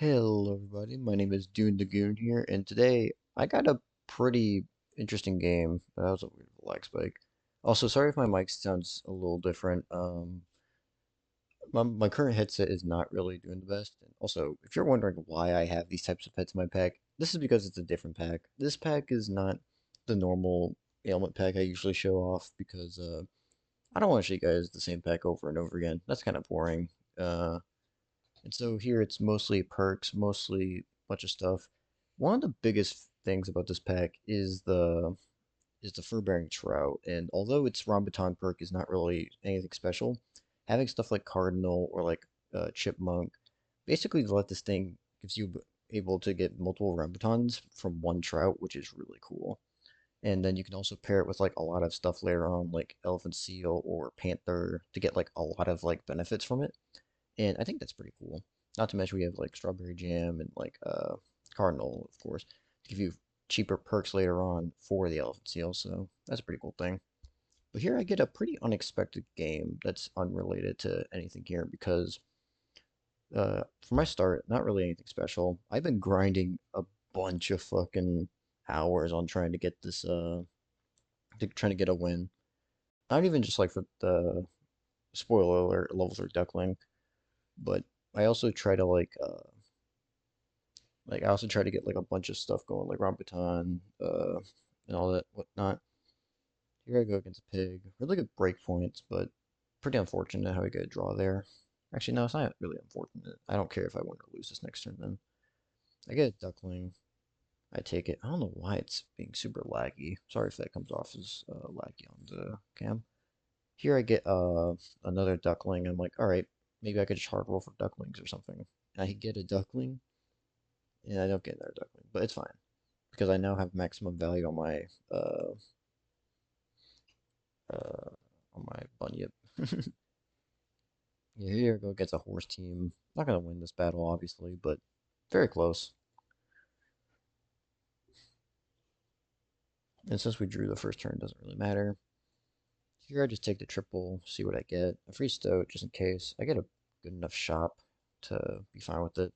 Hello everybody, my name is Doon the Goon here, and today I got a pretty interesting game. That was a weird lag spike. Also, sorry if my mic sounds a little different. My current headset is not really doing the best. And also, if you're wondering why I have these types of pets in my pack, this is because it's a different pack. This pack is not the normal ailment pack I usually show off because I don't want to show you guys the same pack over and over again. That's kind of boring. Uh, and so here it's mostly perks, mostly a bunch of stuff. One of the biggest things about this pack is the fur-bearing trout, and although its Rambutan perk is not really anything special, having stuff like Cardinal or like Chipmunk, basically to let this thing gives you able to get multiple Rambutans from one trout, which is really cool. And then you can also pair it with like a lot of stuff later on, like Elephant Seal or Panther, to get like a lot of like benefits from it. And I think that's pretty cool. Not to mention we have like strawberry jam and like cardinal, of course, to give you cheaper perks later on for the elephant seal. So that's a pretty cool thing. But here I get a pretty unexpected game that's unrelated to anything here because for my start, not really anything special. I've been grinding a bunch of fucking hours on trying to get this trying to get a win. Not even just like for the spoiler alert level 3 duckling, but I also try to like I also try to get like a bunch of stuff going, like Rambutan, and all that whatnot. Here I go against a pig. Really good break points, but pretty unfortunate how we get a draw there. Actually, no, it's not really unfortunate. I don't care if I win or lose this next turn then. I get a duckling. I take it. I don't know why it's being super laggy. Sorry if that comes off as laggy on the cam. Here I get another duckling. I'm like, all right, maybe I could just hard roll for ducklings or something. And I get a duckling, and I don't get another duckling, but it's fine because I now have maximum value uh uh on my bunyip. Yeah, here I go against a horse team. Not gonna win this battle, obviously, but very close. And since we drew the first turn, it doesn't really matter. Here I just take the triple, see what I get. A free stoat just in case. I get a good enough shop to be fine with it.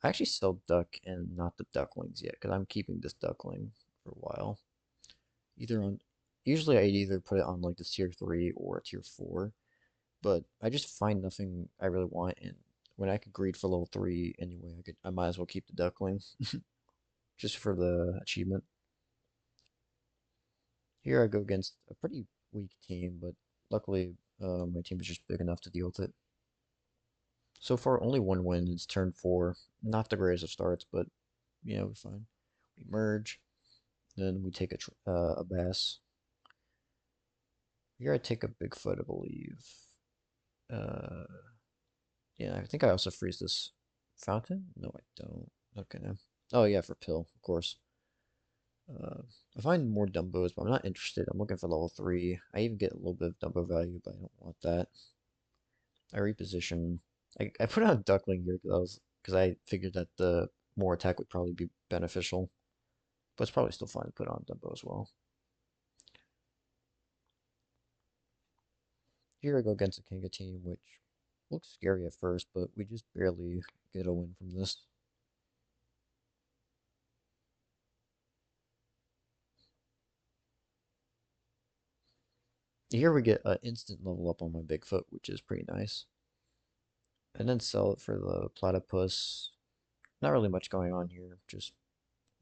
I actually sell duck and not the ducklings yet, because I'm keeping this duckling for a while. Either on, usually I'd either put it on like the tier 3 or a tier 4, but I just find nothing I really want, and when I could greed for level 3 anyway, I might as well keep the duckling just for the achievement. Here I go against a pretty weak team, but luckily my team is just big enough to deal with it. So far, only one win. It's turn 4. Not the greatest of starts, but we're fine. We merge, then we take a bass. Here I take a Bigfoot, I believe. Uh, yeah, I think I also freeze this fountain. No, I don't. Okay. Oh yeah, for pill, of course. I find more Dumbos, but I'm not interested. I'm looking for level 3. I even get a little bit of Dumbo value, but I don't want that. I reposition. I put out a Duckling here because I figured that the more attack would probably be beneficial, but it's probably still fine to put on Dumbo as well. Here I go against the Kanga team, which looks scary at first, but we just barely get a win from this. Here we get an instant level up on my Bigfoot, which is pretty nice. And then sell it for the platypus. Not really much going on here, just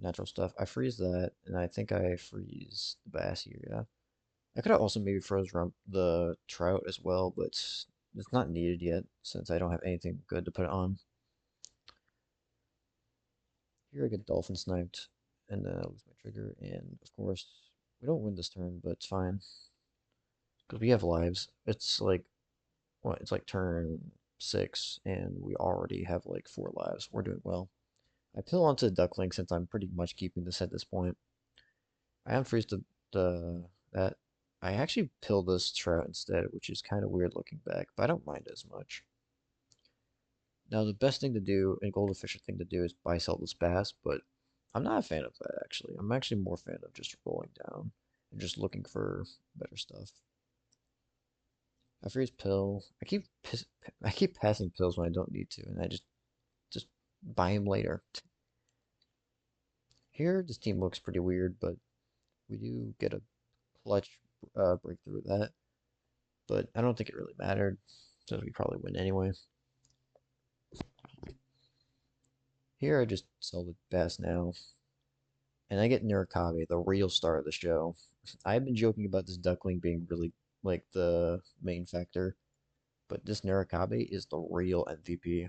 natural stuff. I freeze that, and I think I freeze the bass here, yeah. I could have also maybe froze the trout as well, but it's not needed yet since I don't have anything good to put it on. Here I get dolphin sniped, and then I lose my trigger, and of course, we don't win this turn, but it's fine. Because we have lives. It's like, what, it's like turn 6, and we already have like 4 lives. We're doing well. I pill onto the duckling since I'm pretty much keeping this at this point. I unfreeze the that. I actually pill this trout instead, which is kind of weird looking back, but I don't mind as much. Now the best thing to do and gold efficient thing to do is buy sell this bass, but I'm not a fan of that actually. I'm actually more fan of just rolling down and just looking for better stuff. I freeze pill. I keep passing pills when I don't need to, and I just Buy him later. Here, this team looks pretty weird, but we do get a clutch breakthrough with that. But I don't think it really mattered, since we probably win anyway. Here, I just sell the best now. And I get Nurikabe, the real star of the show. I've been joking about this duckling being really like the main factor, but this Nurikabe is the real MVP.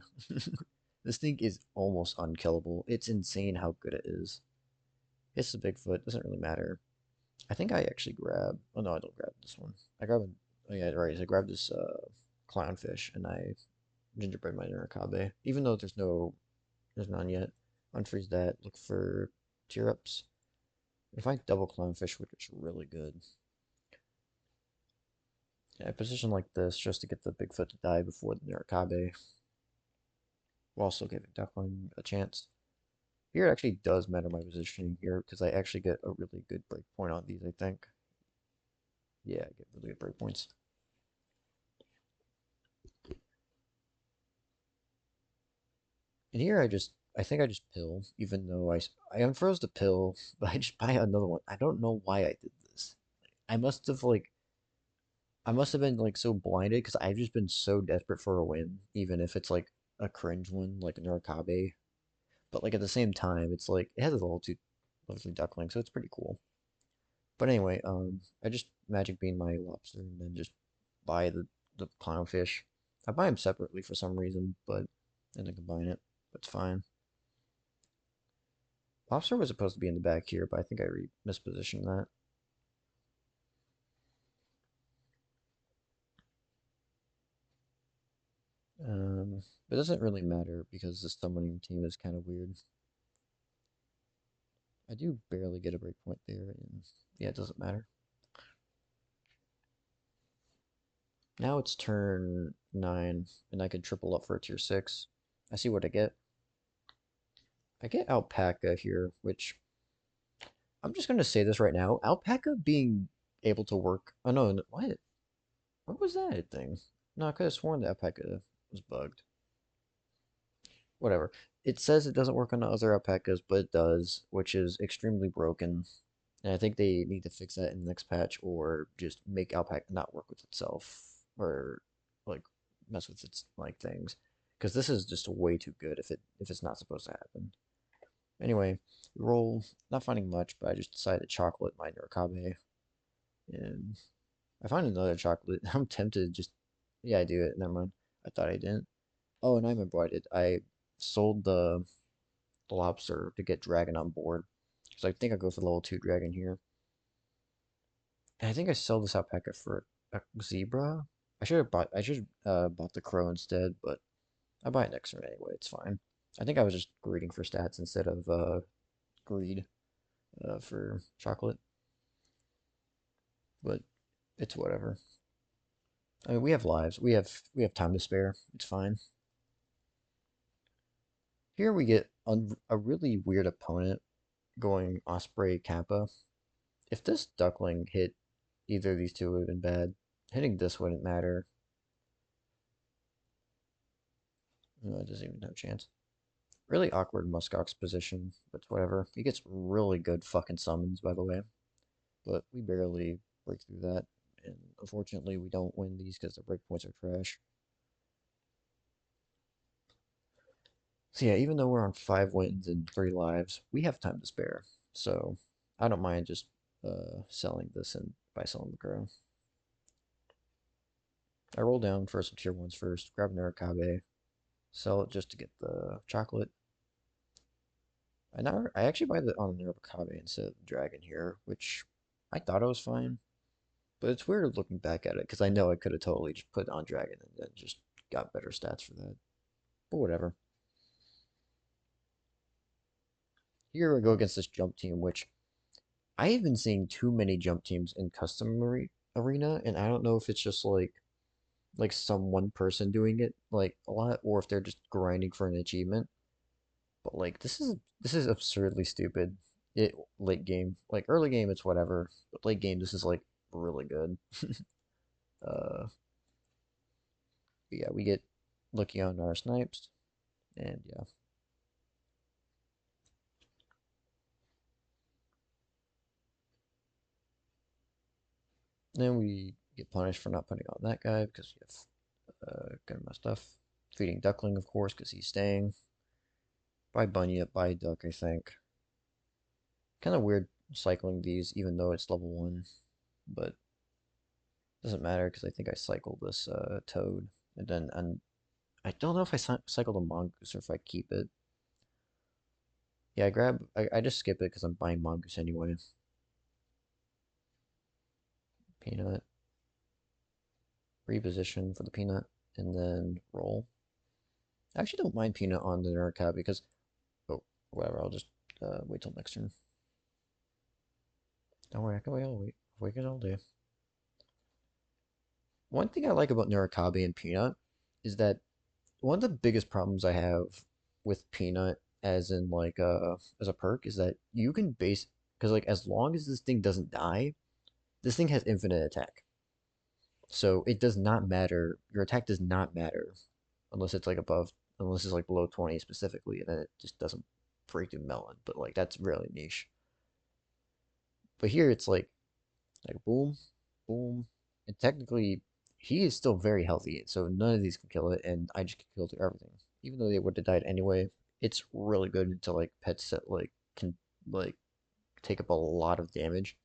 This thing is almost unkillable. It's insane how good it is. It's the Bigfoot, doesn't really matter. I think I actually grab. Oh no, I don't grab this one. I grab. Oh yeah, right. I grab this clownfish and I gingerbread my Nurikabe. Even though there's none yet. Unfreeze that. Look for tear ups. If I double clownfish, which is really good. Yeah, I position like this just to get the Bigfoot to die before the Nurikabe, while also giving Duckling a chance. Here it actually does matter my positioning here because I actually get a really good break point on these, I think. Yeah, I get really good break points. And here I think I just pill, even though I unfroze the pill, but I just buy another one. I don't know why I did this. I must have like, I must have been like so blinded because I've just been so desperate for a win, even if it's like a cringe one, like a Nurikabe. But like at the same time, it's like it has a level 2 duckling, so it's pretty cool. But anyway, I just magic bean my lobster and then just buy the clownfish. I buy them separately for some reason, but and then combine it. That's fine. Lobster was supposed to be in the back here, but I think I mispositioned that. But it doesn't really matter because the summoning team is kind of weird. I do barely get a breakpoint there, and yeah, it doesn't matter. Now it's turn 9, and I can triple up for a tier 6. I see what I get. I get Alpaca here, which I'm just going to say this right now. Alpaca being able to work. Oh no, what? What was that thing? No, I could have sworn the Alpaca was bugged. Whatever. It says it doesn't work on other alpacas, but it does, which is extremely broken. And I think they need to fix that in the next patch or just make alpaca not work with itself or like mess with its like things. Because this is just way too good if it's not supposed to happen. Anyway, roll, not finding much, but I just decided to chocolate my Nurikabe. And I find another chocolate. I'm tempted to just, yeah, I do it. Never mind. I thought I didn't. Oh, and I remember what I did. I sold the lobster to get dragon on board. So I think I'll go for the level 2 dragon here. And I think I sell this alpaca for a zebra. I should have bought the crow instead, but I buy it next turn anyway. It's fine. I think I was just greeding for stats instead of greed for chocolate, but it's whatever. I mean, we have lives. We have time to spare. It's fine. Here we get a really weird opponent going Osprey Kappa. If this duckling hit either of these two, would have been bad. Hitting this wouldn't matter. No, it doesn't even have a chance. Really awkward Muskox position, but whatever. He gets really good fucking summons, by the way. But we barely break through that. And unfortunately, we don't win these because the breakpoints are trash. So yeah, even though we're on 5 wins and 3 lives, we have time to spare. So I don't mind just selling this and by selling the crow. I roll down for some tier 1s first, grab Nurikabe, sell it just to get the chocolate. I actually buy the on Nurikabe instead of the dragon here, which I thought I was fine. But it's weird looking back at it because I know I could have totally just put on dragon and then just got better stats for that. But whatever. Here we go against this jump team, which I have been seeing too many jump teams in custom arena, and I don't know if it's just like some one person doing it like a lot, or if they're just grinding for an achievement. But like this is absurdly stupid. It late game, like early game, it's whatever. But late game, this is like really good. Uh, but yeah, we get lucky on our snipes, and yeah, then we get punished for not putting on that guy because we have good amount of stuff. Feeding duckling, of course, because he's staying. Buy bunny up, buy duck, I think. Kind of weird cycling these, even though it's level 1, but doesn't matter because I think I cycled this toad. And I don't know if I cycled a mongoose or if I keep it. Yeah, I just skip it because I'm buying mongoose anyway. Peanut, reposition for the peanut, and then roll. I actually don't mind peanut on the Nurka because, oh, whatever, I'll just wait till next turn. Don't worry, I can wait all week. Wait it all day. One thing I like about Nurikabe and Peanut is that one of the biggest problems I have with Peanut, as in like as a perk, is that you can base because like as long as this thing doesn't die, this thing has infinite attack. So it does not matter. Your attack does not matter unless it's like above, unless it's like below 20 specifically, and then it just doesn't freak through melon. But like that's really niche. But here it's like boom, boom, and technically he is still very healthy, so none of these can kill it, and I just can kill through everything. Even though they would have died anyway, it's really good to like pets that like can like take up a lot of damage,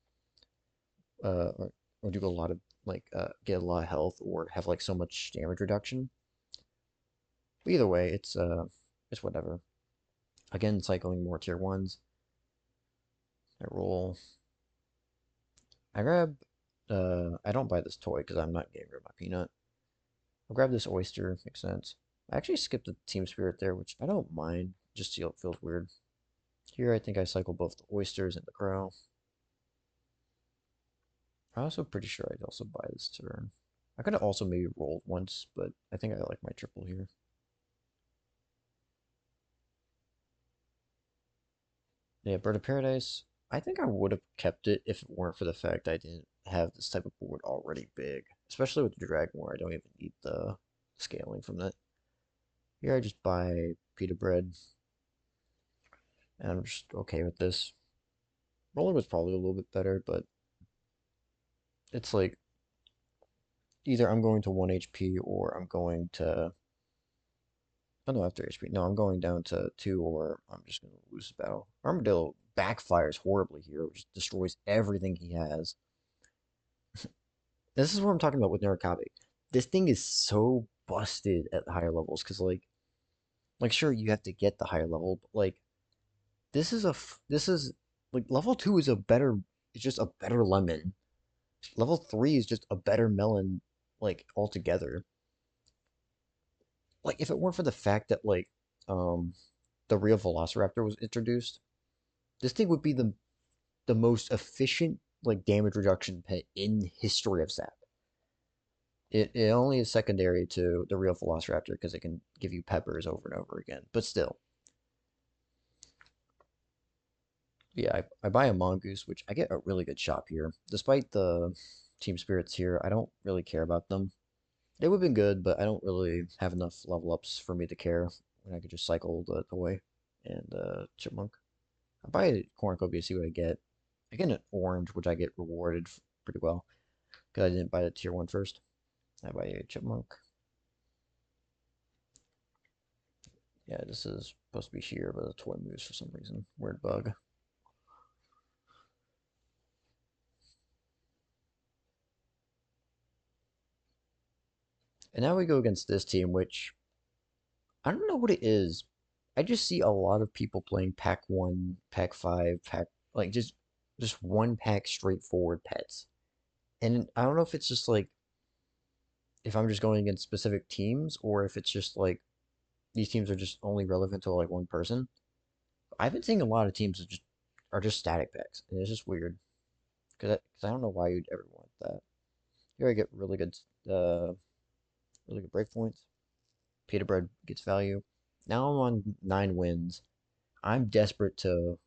or do a lot of get a lot of health or have like so much damage reduction. But either way, it's whatever. Again, cycling more tier ones. I roll. I grab. I don't buy this toy because I'm not getting rid of my peanut. I'll grab this oyster. Makes sense. I actually skipped the team spirit there, which I don't mind. Just feel it feels weird. Here, I think I cycle both the oysters and the crow. I'm also pretty sure I'd also buy this turn. I could have also maybe rolled once, but I think I like my triple here. Yeah, Bird of Paradise. I think I would have kept it if it weren't for the fact I didn't have this type of board already big. Especially with the Dragon War, I don't even need the scaling from that. Here I just buy pita bread, and I'm just okay with this. Rolling was probably a little bit better, but it's like either I'm going to 1 HP or I'm going to. Oh no, after HP. No, I'm going down to 2 or I'm just going to lose the battle. Armadillo backfires horribly here, which destroys everything he has. This is what I'm talking about with Narakabe. This thing is so busted at the higher levels because like sure you have to get the higher level, but like this is like level 2 is a better it's just a better lemon. Level 3 is just a better melon like altogether. Like if it weren't for the fact that um the real Velociraptor was introduced, this thing would be the most efficient like damage reduction pet in history of SAP. It only is secondary to the real Velociraptor because it can give you peppers over and over again. But still, yeah, I buy a mongoose, which I get a really good shop here. Despite the team spirits here, I don't really care about them. They would have been good, but I don't really have enough level ups for me to care when I could just cycle the toy and chipmunk. I buy a cornucopia to see what I get. I get an orange, which I get rewarded pretty well because I didn't buy the tier 1 first. I buy a chipmunk. Yeah, this is supposed to be here, but the toy moves for some reason. Weird bug. And now we go against this team, which I don't know what it is. I just see a lot of people playing pack 1, pack 5, pack like just one pack straightforward pets. And I don't know if it's just like if I'm just going against specific teams or if it's just like these teams are just only relevant to like one person. I've been seeing a lot of teams that just are just static packs, and it's just weird because I don't know why you'd ever want that. Here I get really good break points. Pita bread gets value. Now I'm on 9 wins. I'm desperate to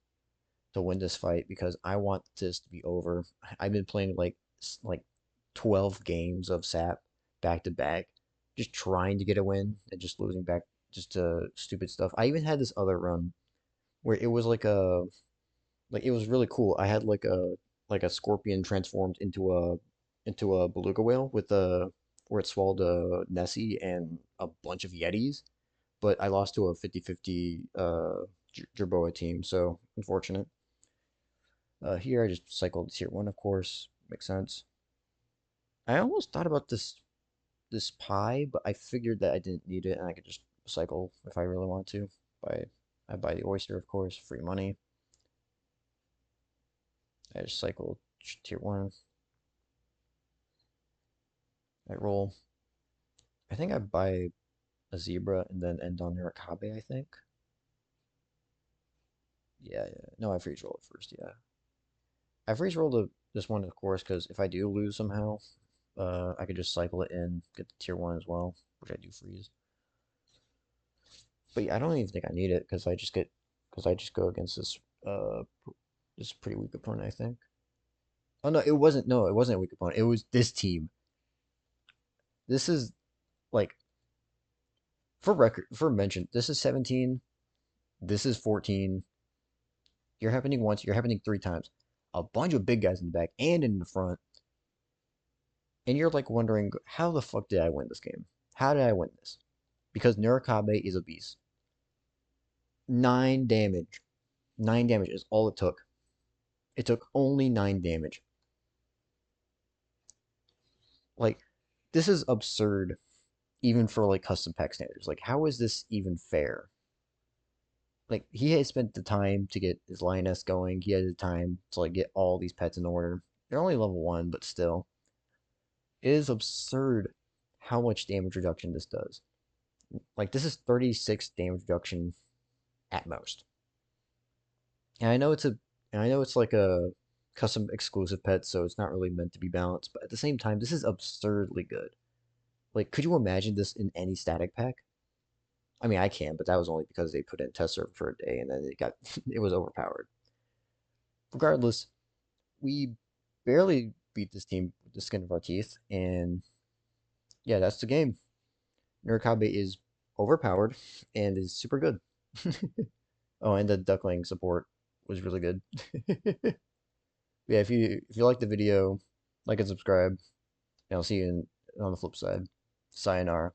win this fight because I want this to be over. I've been playing like 12 games of SAP back to back, just trying to get a win and just losing back just to stupid stuff. I even had this other run where it was like it was really cool. I had like a scorpion transformed into into a beluga whale with a where it swallowed a Nessie and a bunch of Yetis, but I lost to a 50-50 Jerboa team, so unfortunate. Here I just cycled tier one, of course, makes sense. I almost thought about this pie, but I figured that I didn't need it and I could just cycle if I really want to. Buy I buy the oyster, of course, free money. I just cycle tier one. I roll. I think I buy a zebra and then end on Nurikabe, I think. Yeah, yeah. No, I freeze roll it first, yeah. I freeze rolled this one, of course, because if I do lose somehow, I could just cycle it in, get the tier one as well, which I do freeze. But yeah, I don't even think I need it because I just go against this pretty weak opponent, I think. Oh no, it wasn't. No, it wasn't a weak opponent. It was this team. This is like for record for mention. This is 17. This is 14. You're happening once. You're happening three times. A bunch of big guys in the back and in the front, and you're like wondering how the fuck did I win this game? How did I win this? Because Nurikabe is a beast. 9 damage. 9 damage is all it took. It took only 9 damage. Like, this is absurd, even for like custom pack standards. Like, how is this even fair? Like, he had spent the time to get his lioness going. He had the time to like get all these pets in order. They're only level one, but still, it is absurd how much damage reduction this does. Like, this is 36 damage reduction at most. And I know and I know it's like a custom exclusive pet, so it's not really meant to be balanced. But at the same time, this is absurdly good. Like, could you imagine this in any static pack? I mean, I can, but that was only because they put in test server for a day and then it got it was overpowered. Regardless, we barely beat this team with the skin of our teeth, and yeah, that's the game. Nurikabe is overpowered and is super good. Oh, and the duckling support was really good. Yeah, if you like the video, like and subscribe, and I'll see you on the flip side. Sayonara.